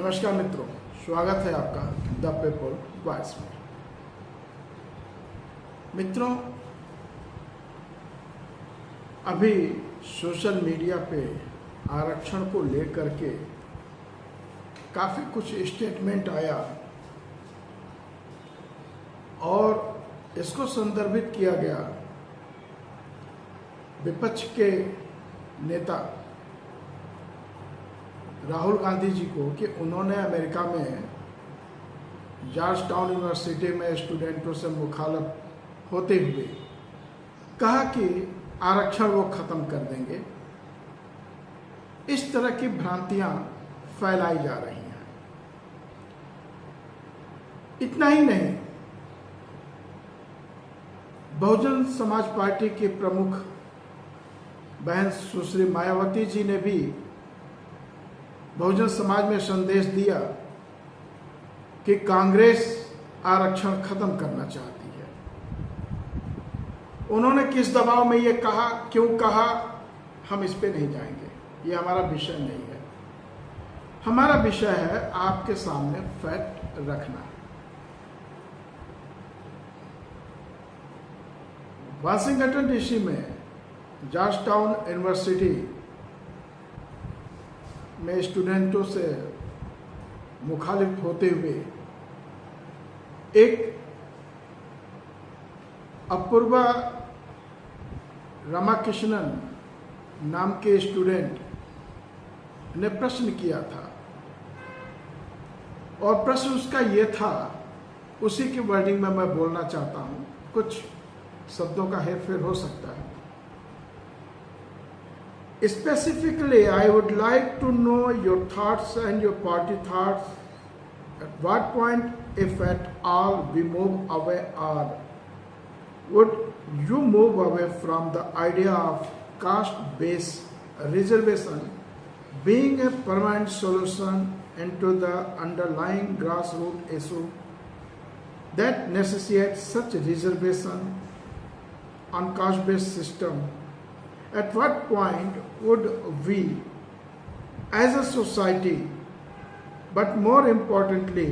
नमस्कार मित्रों, स्वागत है आपका द पीपल वॉइस में। मित्रों, अभी सोशल मीडिया पे आरक्षण को लेकर के काफ़ी कुछ स्टेटमेंट आया और इसको संदर्भित किया गया विपक्ष के नेता राहुल गांधी जी को कि उन्होंने अमेरिका में जॉर्जटाउन यूनिवर्सिटी में स्टूडेंटों से मुखालफ होते हुए कहा कि आरक्षण वो खत्म कर देंगे। इस तरह की भ्रांतियां फैलाई जा रही हैं। इतना ही नहीं, बहुजन समाज पार्टी की प्रमुख बहन सुश्री मायावती जी ने भी बहुजन समाज में संदेश दिया कि कांग्रेस आरक्षण खत्म करना चाहती है। उन्होंने किस दबाव में ये कहा, क्यों कहा, हम इस पे नहीं जाएंगे, ये हमारा विषय नहीं है। हमारा विषय है आपके सामने फैक्ट रखना। वाशिंगटन डीसी में जॉर्जटाउन यूनिवर्सिटी में स्टूडेंटों से मुखालिफ होते हुए एक अपूर्वा रामाकृष्णन नाम के स्टूडेंट ने प्रश्न किया था और प्रश्न उसका ये था, उसी की वर्डिंग में मैं बोलना चाहता हूं, कुछ शब्दों का हेरफेर हो सकता है। Specifically, I would like to know your thoughts and your party thoughts. At what point, if at all, we move away, or would you move away from the idea of caste-based reservation being a permanent solution into the underlying grassroots issue that necessitates such reservation on caste-based system? At what point would we, as a society, but more importantly,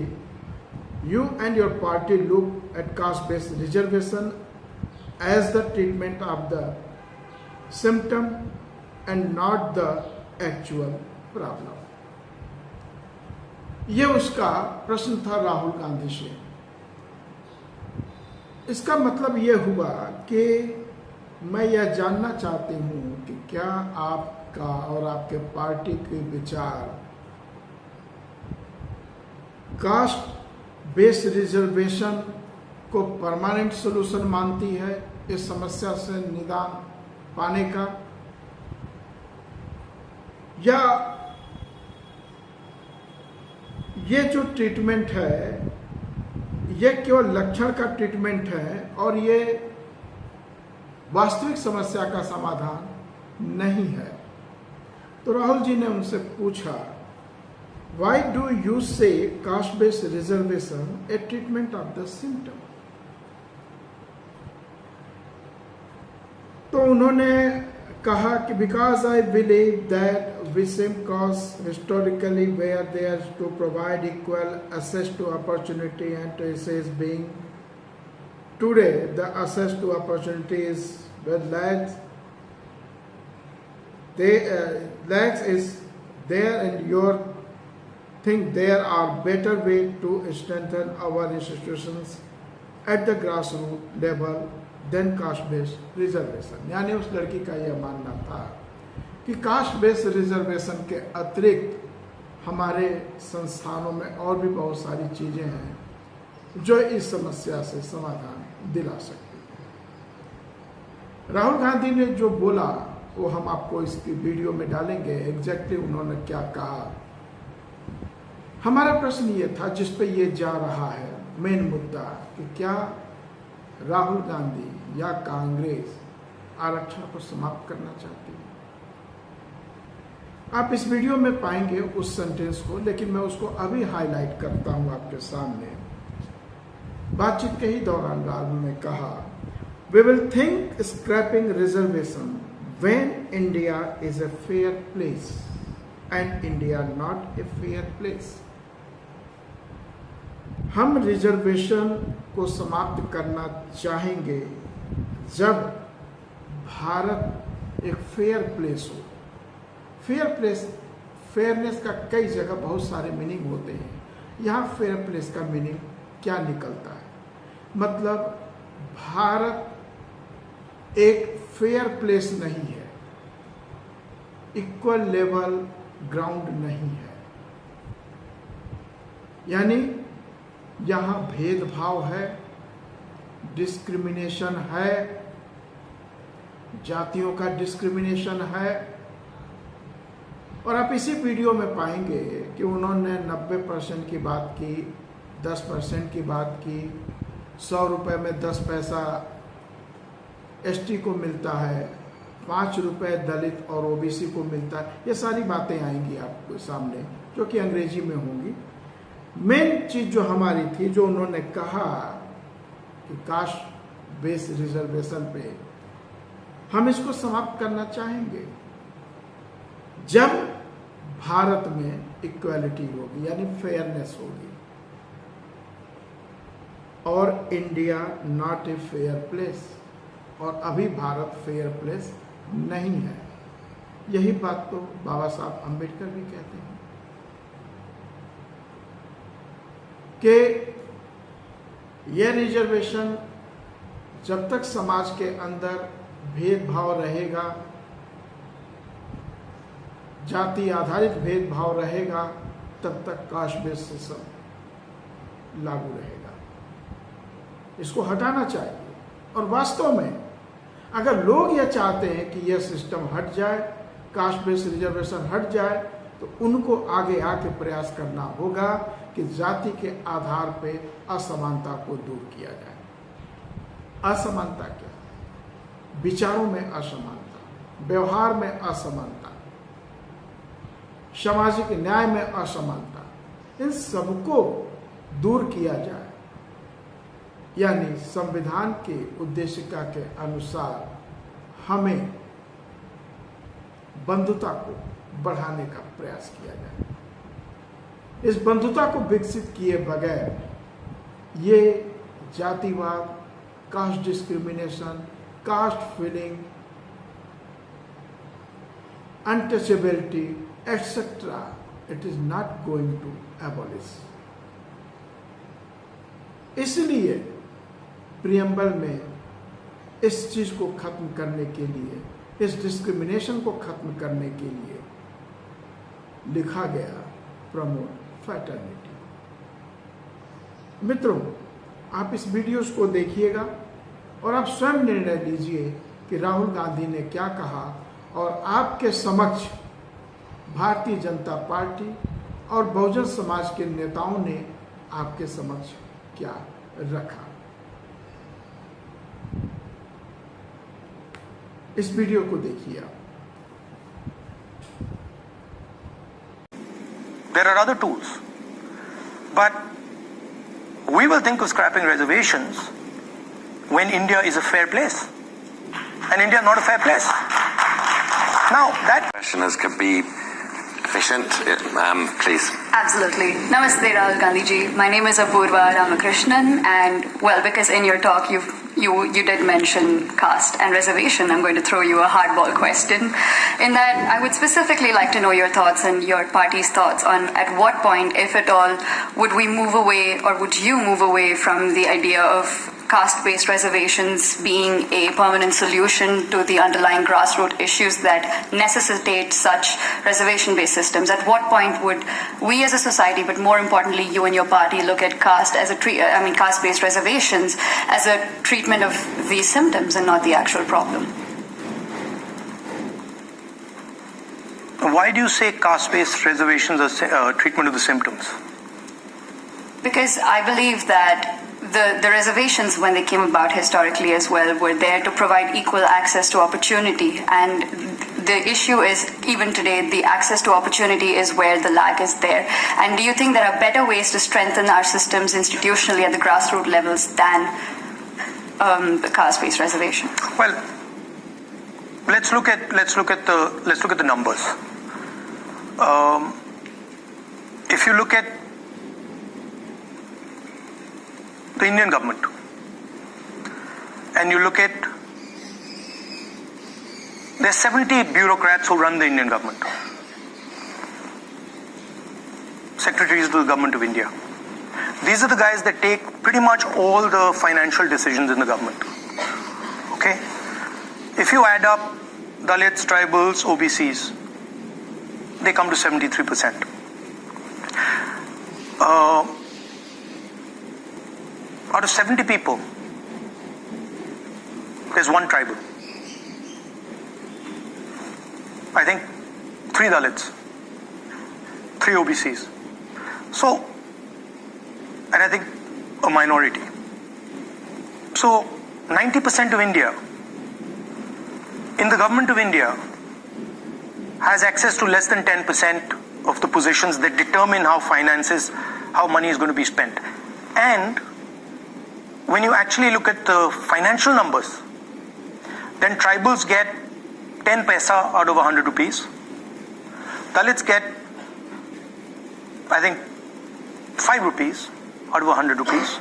you and your party look at caste-based reservation as the treatment of the symptom and not the actual problem? ये उसका प्रश्न था राहुल गांधी से। इसका मतलब ये हुआ कि मैं यह जानना चाहती हूं कि क्या आपका और आपके पार्टी के विचार कास्ट बेस्ड रिजर्वेशन को परमानेंट सॉल्यूशन मानती है इस समस्या से निदान पाने का, या ये जो ट्रीटमेंट है ये केवल लक्षण का ट्रीटमेंट है और ये वास्तविक समस्या का समाधान नहीं है। तो राहुल जी ने उनसे पूछा, why do you say caste based reservation a treatment of the symptom? तो उन्होंने कहा कि बिकॉज आई बिलीव दैट विषम caste historically were there to provide equal access to opportunity and to is being today the access to opportunities with lags is there, and your think there are better way to strengthen our institutions at the grassroots level than caste based reservation। यानी उस लड़की का यह मानना था कि cast based reservation के अतिरिक्त हमारे संस्थानों में और भी बहुत सारी चीजें हैं जो इस समस्या से समाधान दिला सकती है। राहुल गांधी ने जो बोला वो हम आपको इसकी वीडियो में डालेंगे, एग्जैक्टली उन्होंने क्या कहा। हमारा प्रश्न ये था, जिस पे ये जा रहा है मेन मुद्दा, कि क्या राहुल गांधी या कांग्रेस आरक्षण को समाप्त करना चाहती है। आप इस वीडियो में पाएंगे उस सेंटेंस को, लेकिन मैं उसको अभी हाईलाइट करता हूं आपके सामने। बातचीत के ही दौरान राहुल ने कहा, we will think scrapping reservation when India is a fair place and India not a fair place. हम रिजर्वेशन को समाप्त करना चाहेंगे जब भारत एक फेयर प्लेस हो। फेयरनेस का कई जगह बहुत सारे मीनिंग होते हैं। यहाँ फेयर प्लेस का मीनिंग क्या निकलता है? मतलब भारत एक फेयर प्लेस नहीं है, इक्वल लेवल ग्राउंड नहीं है। यानी यहाँ भेदभाव है, डिस्क्रिमिनेशन है, जातियों का डिस्क्रिमिनेशन है। और आप इसी वीडियो में पाएंगे कि उन्होंने 90% की बात की, 10% की बात की, 100 रुपये में 10 पैसा एसटी को मिलता है, 5 रुपये दलित और ओबीसी को मिलता है। ये सारी बातें आएंगी आपको सामने, जो कि अंग्रेजी में होंगी। मेन चीज जो हमारी थी, जो उन्होंने कहा कि कास्ट बेस्ड रिजर्वेशन पे हम इसको समाप्त करना चाहेंगे जब भारत में इक्वालिटी होगी, यानी फेयरनेस होगी। और India not a fair place, और अभी भारत फेयर प्लेस नहीं है। यही बात तो बाबा साहब अम्बेडकर भी कहते हैं कि यह रिजर्वेशन जब तक समाज के अंदर भेदभाव रहेगा, जाति आधारित भेदभाव रहेगा, तब तक कास्ट बेस्ड सिस्टम लागू रहेगा। इसको हटाना चाहिए। और वास्तव में अगर लोग यह चाहते हैं कि यह सिस्टम हट जाए, कास्ट बेस्ड रिजर्वेशन हट जाए, तो उनको आगे आके प्रयास करना होगा कि जाति के आधार पे असमानता को दूर किया जाए। असमानता क्या? विचारों में असमानता, व्यवहार में असमानता, सामाजिक न्याय में असमानता, इन सबको दूर किया जाए। यानी संविधान के उद्देशिका के अनुसार हमें बंधुता को बढ़ाने का प्रयास किया जाए। इस बंधुता को विकसित किए बगैर ये जातिवाद, caste discrimination, caste feeling, untouchability etcetera, it is not going to abolish. इसलिए प्रियम्बल में इस चीज को खत्म करने के लिए, इस डिस्क्रिमिनेशन को खत्म करने के लिए लिखा गया प्रमोट फ्रैटर्निटी। मित्रों, आप इस वीडियोस को देखिएगा और आप स्वयं निर्णय लीजिए कि राहुल गांधी ने क्या कहा और आपके समक्ष भारतीय जनता पार्टी और बहुजन समाज के नेताओं ने आपके समक्ष क्या रखा। इस वीडियो को देखिए आप। There are other tools, but we will think of scrapping reservations when India is a fair place, and India is not a fair place. Now that questioners can be efficient, please. Absolutely. Namaste, Rahul Gandhi ji. My name is Apurva Ramakrishnan, and well, because in your talk you did mention caste and reservation, I'm going to throw you a hardball question. In that, I would specifically like to know your thoughts and your party's thoughts on at what point, if at all, would we move away, or would you move away from the idea of caste-based reservations being a permanent solution to the underlying grassroots issues that necessitate such reservation-based systems? At what point would we as a society, but more importantly you and your party, look at caste as caste-based reservations as a treatment of these symptoms and not the actual problem? why do you say caste-based reservations are treatment of the symptoms? Because I believe that the reservations, when they came about historically as well, were there to provide equal access to opportunity. And the issue is, even today, the access to opportunity is where the lag is there. And do you think there are better ways to strengthen our systems institutionally at the grassroots levels than the caste-based reservation? Well, let's look at the numbers. If you look at the Indian government, and you look at, there are 70 bureaucrats who run the Indian government, secretaries to the government of India. These are the guys that take pretty much all the financial decisions in the government. Okay? If you add up Dalits, tribals, OBCs, they come to 73%. Out of 70 people, there's one tribal. I think 3 Dalits, 3 OBCs. So, and I think a minority. So, 90% of India, in the government of India, has access to less than 10% of the positions that determine how money is going to be spent. And when you actually look at the financial numbers, then tribals get 10 paisa out of 100 rupees. Dalits get, I think, 5 rupees out of 100 rupees.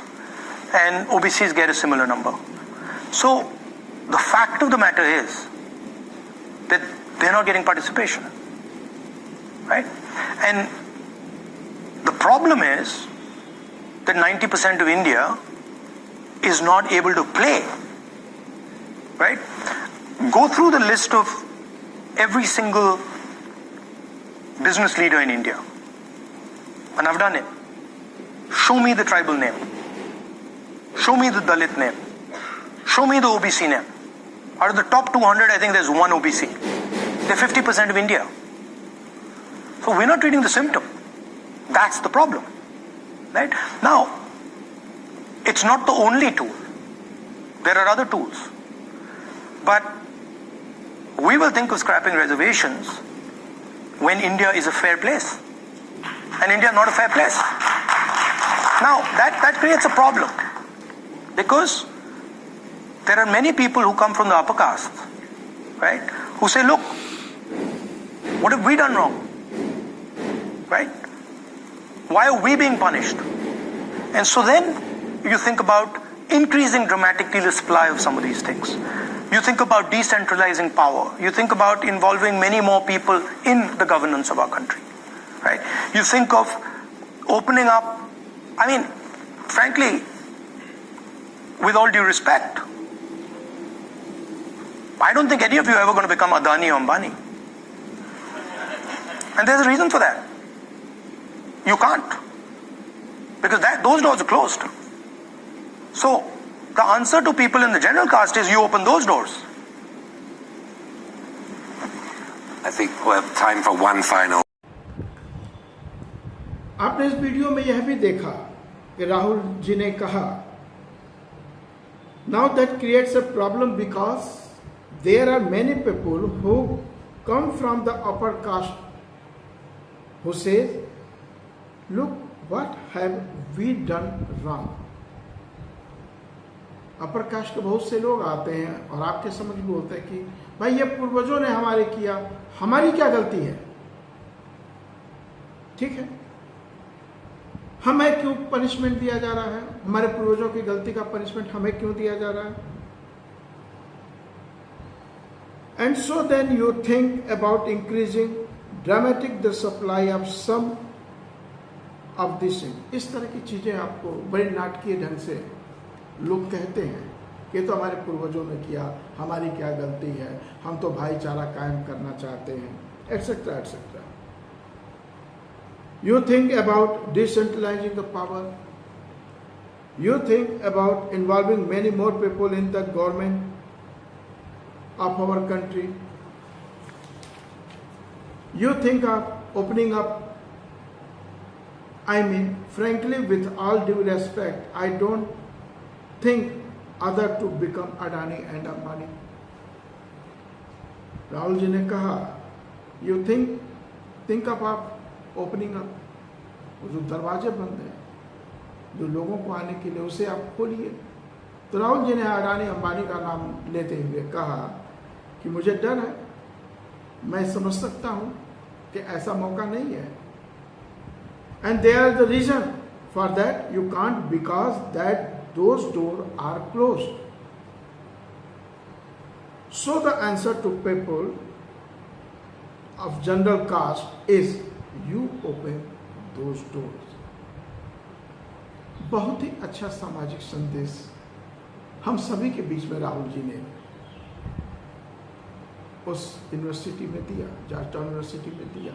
And OBCs get a similar number. So, the fact of the matter is that they're not getting participation. Right? And the problem is that 90% of India is not able to play. Right? Go through the list of every single business leader in India. And I've done it. Show me the tribal name. Show me the Dalit name. Show me the OBC name. Out of the top 200, I think there's one OBC. They're 50% of India. So we're not treating the symptom. That's the problem. Right? Now, it's not the only tool. There are other tools. But we will think of scrapping reservations when India is a fair place. And India is not a fair place. Now, that creates a problem. Because there are many people who come from the upper caste, right, who say, look, what have we done wrong? Right? Why are we being punished? And so then you think about increasing dramatically the supply of some of these things. You think about decentralizing power. You think about involving many more people in the governance of our country. Right? You think of opening up, I mean, frankly, with all due respect, I don't think any of you are ever going to become Adani or Ambani. And there's a reason for that. You can't. Because those doors are closed. So, the answer to people in the general caste is you open those doors. I think we'll have time for one final. आपने इस video में यह भी देखा कि राहुल जी ने कहा, now that creates a problem because there are many people who come from the upper caste who says, look, what have we done wrong? Upper caste के बहुत से लोग आते हैं और आपके समझ में होता है कि भाई ये पूर्वजों ने हमारे किया, हमारी क्या गलती है? ठीक है, हमें क्यों पनिशमेंट दिया जा रहा है? हमारे पूर्वजों की गलती का पनिशमेंट हमें क्यों दिया जा रहा है? And so then you think about increasing dramatic the supply of some of this thing. इस तरह की चीजें आपको बड़े नाटकीय ढंग से लोग कहते हैं कि तो हमारे पूर्वजों ने किया, हमारी क्या गलती है, हम तो भाईचारा कायम करना चाहते हैं, etc. etc. You think about decentralizing the power. You think about involving many more people in the government of our country. You think of opening up. I mean, frankly, with all due respect, I don't think other to become Adani and Ambani. Rahul ji ne kaha, you think about opening up. वो जो दरवाजे बंद हैं, जो लोगों को आने के लिए, उसे आप खोलिए. तो राहुल जी ने अडानी अंबानी का नाम लेते हुए कहा कि मुझे डर है, मैं समझ सकता हूं कि ऐसा मौका नहीं है. And there is the reason for that. You can't, because that those doors are closed. So the answer to people of general caste is you open those doors. बहुत ही अच्छा सामाजिक संदेश हम सभी के बीच में राहुल जी ने उस यूनिवर्सिटी में दिया, जॉर्जटाउन यूनिवर्सिटी में दिया।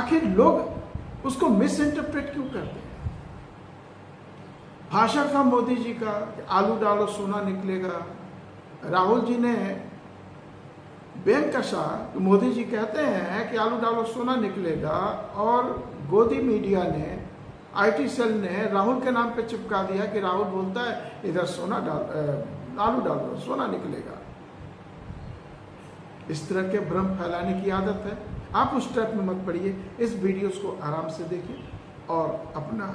आखिर लोग उसको मिस इंटरप्रेट क्यों करते हैं? भाषण था मोदी जी का, आलू डालो सोना निकलेगा। राहुल जी ने बैंक कसा, मोदी जी कहते हैं कि आलू डालो सोना निकलेगा, और गोदी मीडिया ने, आईटी सेल ने राहुल के नाम पे चिपका दिया कि राहुल बोलता है इधर सोना आलू डालो सोना निकलेगा। इस तरह के भ्रम फैलाने की आदत है। आप उस ट्रैप में मत पड़िए। इस वीडियोस को आराम से देखिए और अपना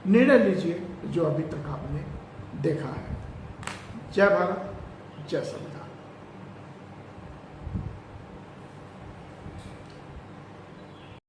निर्णय लीजिए जो अभी तक आपने देखा है। जय भारत, जय संविधान।